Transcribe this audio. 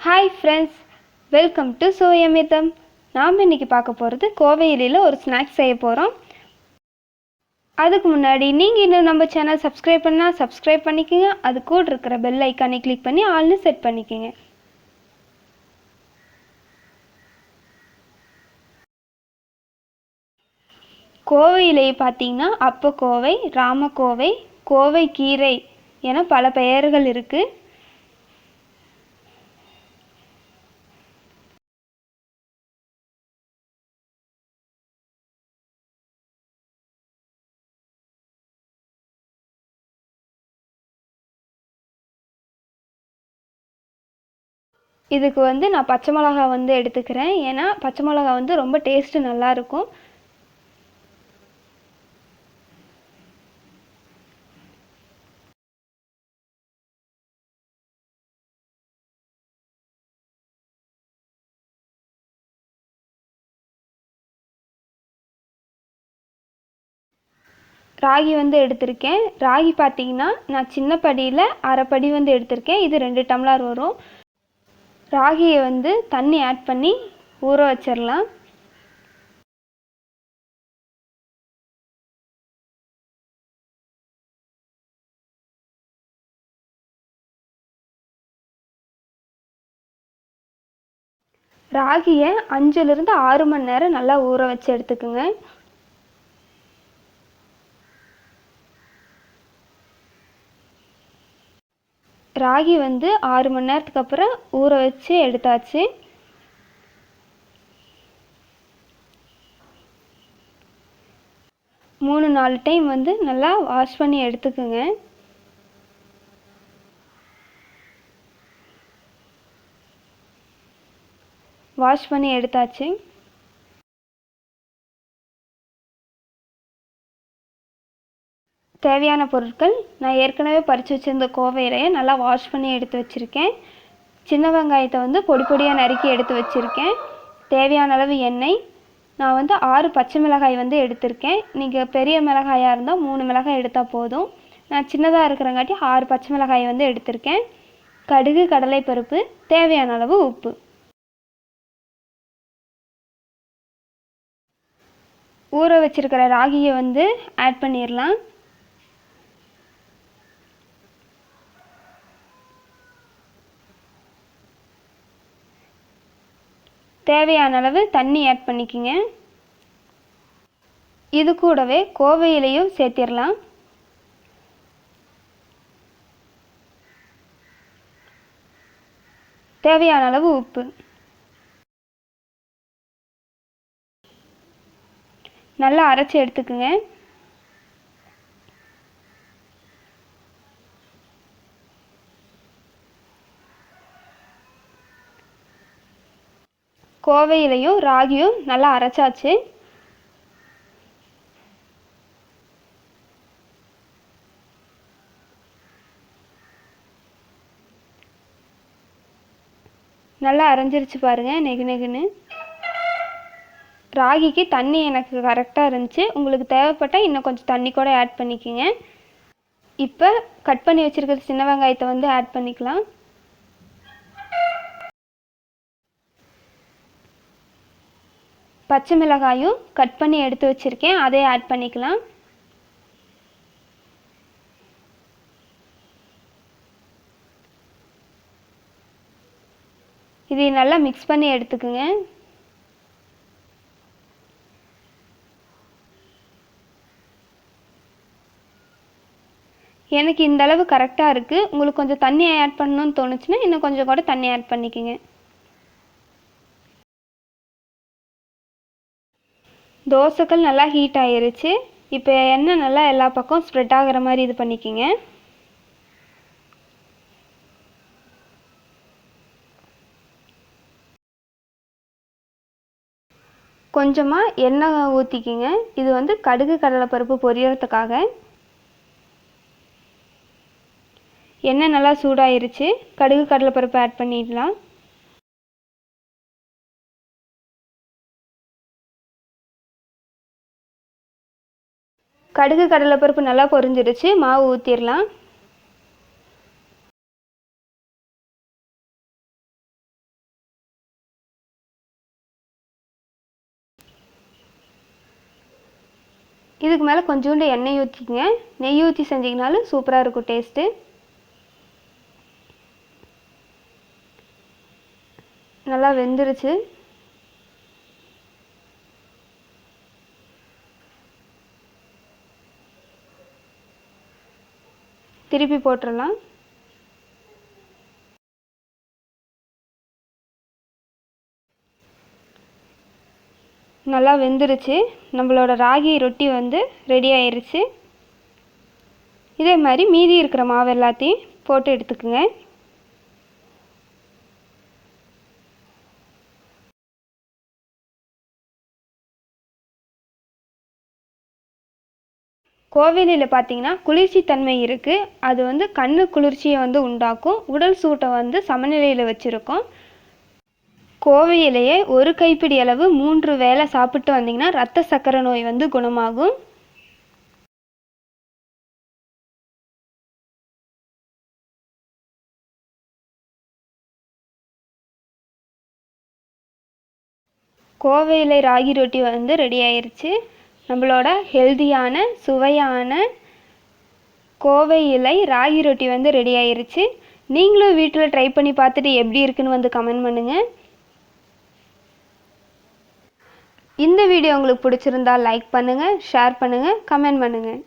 Hi friends, welcome to சோயமிதம். நாம் இன்றைக்கி பார்க்க போகிறது கோவையிலில் ஒரு ஸ்நாக்ஸ் செய்ய போகிறோம். அதுக்கு முன்னாடி நீங்கள் இன்னும் நம்ம சேனல் சப்ஸ்கிரைப் பண்ணால் சப்ஸ்கிரைப் பண்ணிக்கோங்க. அது கூட இருக்கிற பெல் ஐக்கானை கிளிக் பண்ணி ஆல்னு செட் பண்ணிக்கோங்க. கோவையிலேயே பார்த்தீங்கன்னா அப்பக்கோவை, ராமக்கோவை, கோவை கீரை என பல பெயர்கள் இருக்குது. இதுக்கு நான் பச்சை மிளகா எடுத்துக்கிறேன். ஏன்னா பச்சை மிளகா ரொம்ப டேஸ்ட்டு நல்லாயிருக்கும். ராகி எடுத்திருக்கேன். ராகி பார்த்தீங்கன்னா நான் சின்ன படியில் அரை படி எடுத்திருக்கேன். இது 2 டம்ளர் வரும். ராகியை தண்ணி ஆட் பண்ணி ஊற வச்சிடலாம். ராகியை 5லிருந்து 6 மணி நேரம் நல்லா ஊற வச்சு எடுத்துக்குங்க. ராகி 6 மணி நேரத்துக்கு அப்புறம் ஊற வச்சு எடுத்தாச்சு. மூணு 4 டைம் நல்லா வாஷ் பண்ணி எடுத்துக்குங்க. வாஷ் பண்ணி எடுத்தாச்சு. தேவையான பொருட்கள், நான் ஏற்கனவே பறித்து வச்சுருந்த கோவையிலையை நல்லா வாஷ் பண்ணி எடுத்து வச்சுருக்கேன். சின்ன வெங்காயத்தை பொடி பொடியாக நறுக்கி எடுத்து வச்சுருக்கேன். தேவையான அளவு எண்ணெய். நான் 6 பச்சை மிளகாய் எடுத்திருக்கேன். நீங்கள் பெரிய மிளகாயாக இருந்தால் 3 மிளகாய் எடுத்தால் போதும். நான் சின்னதாக இருக்கிறங்காட்டி 6 பச்சை மிளகாய் எடுத்திருக்கேன். கடுகு, கடலைப்பருப்பு, தேவையான அளவு உப்பு. ஊற வச்சிருக்கிற ராகியை ஆட் பண்ணிடலாம். தேவையான அளவு தண்ணி ஆட் பண்ணிக்கோங்க. இது கூடவே கோவையிலையும் சேர்த்திடலாம். தேவையான அளவு உப்பு. நல்லா அரைச்சி எடுத்துக்குங்க. கோவையிலையும் ராகியும் நல்லா அரைச்சாச்சு. நல்லா அரைஞ்சிருச்சு பாருங்கள், நெகு நெகுன்னு. ராகிக்கு தண்ணி எனக்கு கரெக்டாக இருந்துச்சு. உங்களுக்கு தேவைப்பட்டால் இன்னும் கொஞ்சம் தண்ணி கூட ஆட் பண்ணிக்கோங்க. இப்போ கட் பண்ணி வச்சுருக்கிற சின்ன வெங்காயத்தை ஆட் பண்ணிக்கலாம். பச்சை மிளகாயும் கட் பண்ணி எடுத்து வச்சுருக்கேன், அதே ஆட் பண்ணிக்கலாம். இதை நல்லா மிக்ஸ் பண்ணி எடுத்துக்குங்க. எனக்கு இந்த அளவு கரெக்டாக இருக்குது. உங்களுக்கு கொஞ்சம் தண்ணி ஆட் பண்ணணும்னு தோணுச்சுன்னா இன்னும் கொஞ்சம் கூட தண்ணி ஆட் பண்ணிக்கோங்க. தோசைக்கல் நல்லா ஹீட் ஆயிருச்சு. இப்போ எண்ணெய் நல்லா எல்லா பக்கம் ஸ்ப்ரெட் ஆகிற மாதிரி இது பண்ணிக்கோங்க. கொஞ்சமாக எண்ணெய் ஊற்றிக்கிங்க. இது கடுகு, கடலைப்பருப்பு பொரியறதுக்காக. எண்ணெய் நல்லா சூடாயிருச்சு. கடுகு, கடலைப்பருப்பு ஆட் பண்ணிடலாம். கடுகு, கடலைப்பருப்பு நல்லா பொரிஞ்சிருச்சு. மாவு ஊற்றிடலாம். இதுக்கு மேலே கொஞ்சோண்டு எண்ணெய் ஊற்றிக்கங்க. நெய் ஊற்றி செஞ்சிங்கனாலும் சூப்பராக இருக்கும் டேஸ்ட்டு. நல்லா வெந்துருச்சு. திருப்பி போட்டுடலாம். நல்லா வெந்துருச்சு. நம்மளோட ராகி ரொட்டி வந்து ரெடி ஆயிருச்சு. இதே மாதிரி மீதி இருக்கிற மாவு எல்லாத்தையும் போட்டு எடுத்துக்குங்க. கோவிலில் பார்த்தீங்கன்னா குளிர்ச்சி தன்மை இருக்குது. அது வந்து கண்ணு குளிர்ச்சியை வந்து உண்டாக்கும். உடல் சூட்டை வந்து சமநிலையில் வச்சுருக்கோம். கோவையிலேயே ஒரு கைப்பிடி அளவு 3 வேளை சாப்பிட்டு வந்தீங்கன்னா இரத்த சக்கரை நோய் வந்து குணமாகும். கோவையிலை ராகி ரொட்டி வந்து ரெடி ஆயிருச்சு. நம்மளோட ஹெல்தியான சுவையான கோவை இலை ராகி ரொட்டி வந்து ரெடி ஆயிருச்சு. நீங்களும் வீட்டில் ட்ரை பண்ணி பார்த்துட்டு எப்படி இருக்குன்னு வந்து கமெண்ட் பண்ணுங்கள். இந்த வீடியோ உங்களுக்கு பிடிச்சிருந்தா லைக் பண்ணுங்கள், ஷேர் பண்ணுங்கள், கமெண்ட் பண்ணுங்கள்.